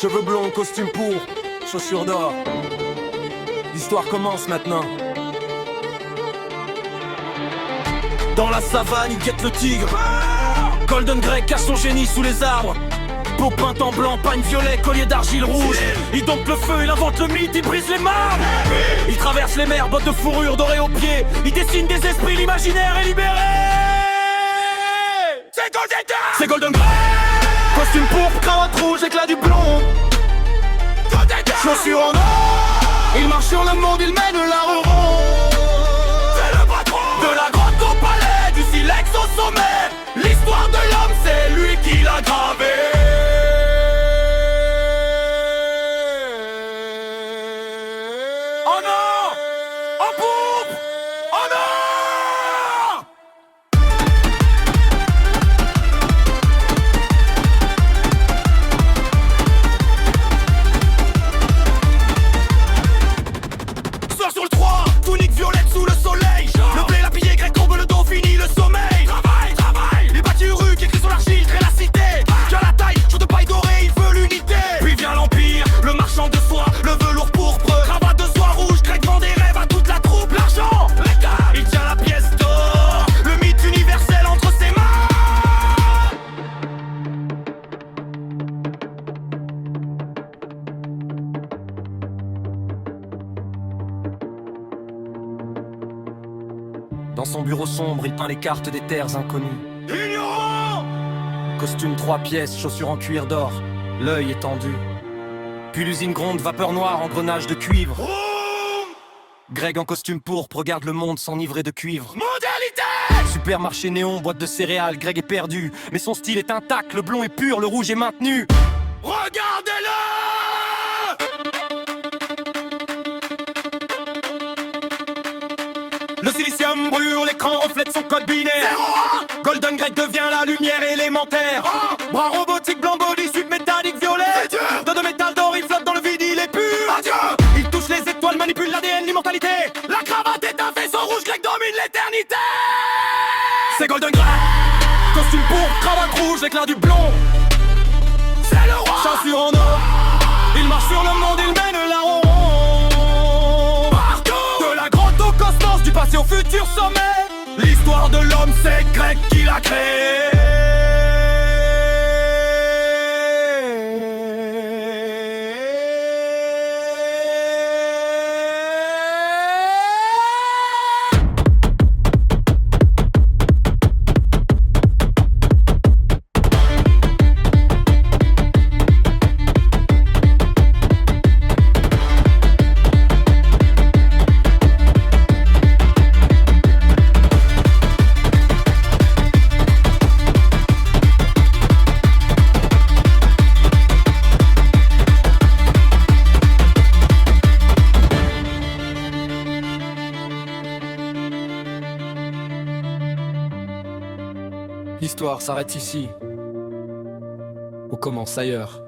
Cheveux blonds, costume pourpre, chaussures d'or. L'histoire commence maintenant. Dans la savane, il guette le tigre. Golden Grey cache son génie sous les arbres. Peau peinte en blanc, pagne violet, collier d'argile rouge. Il dompte le feu, il invente le mythe, il brise les marbres. Il traverse les mers, bottes de fourrure dorées aux pieds. Il dessine des esprits, l'imaginaire est libéré. C'est Golden Grey. Costume pourpre, cravate rouge, éclat du blond. Chaussures en or. Il marche sur le monde, il mène la rond. C'est le patron. De la grotte au palais, du silex au sommet. L'histoire de l'homme, c'est lui qui l'a gravé. Oh non! En pourpre! Oh non! Sors sur le 3, tunique violette sous le soleil. Le blé, la pillé, grec, courbe le dos, fini le sommeil. Travail, les bâtis rues qui écrit sur l'argile, crée la cité. Qui a la taille, jour de paille dorée, il veut l'unité. Puis vient l'empire, le marchand de soie, le velours pourpre. Cravate de soie rouge, grec vend des rêves à toute la troupe. L'argent, il tient la pièce d'or, le mythe universel entre ses mains. Dans son bureau sombre, il peint les cartes des terres inconnues. Ignorant! Costume 3 pièces, chaussures en cuir d'or, l'œil étendu. Puis l'usine gronde, vapeur noire, engrenage de cuivre. Greg en costume pourpre regarde le monde s'enivrer de cuivre. Modalité! Supermarché néon, boîte de céréales, Greg est perdu. Mais son style est intact, le blond est pur, le rouge est maintenu. Regardez-le! Le silicium brûle, l'écran reflète son code binaire. Golden Grey devient la lumière élémentaire. Bras robotique, blanc body, suite métallique, violet. De métal d'or, il flotte dans le vide, il est pur. Il touche les étoiles, manipule l'ADN, l'immortalité. La cravate est un vaisseau rouge, Greg domine l'éternité. C'est Golden Grey. Costume pourpre, cravate rouge, éclat du blond. C'est le roi. Chaussures en or. Il marche sur le monde, il mène la ronde. Du passé au futur sommet, l'histoire de l'homme, c'est Greg qui l'a créé. L'histoire s'arrête ici, ou commence ailleurs.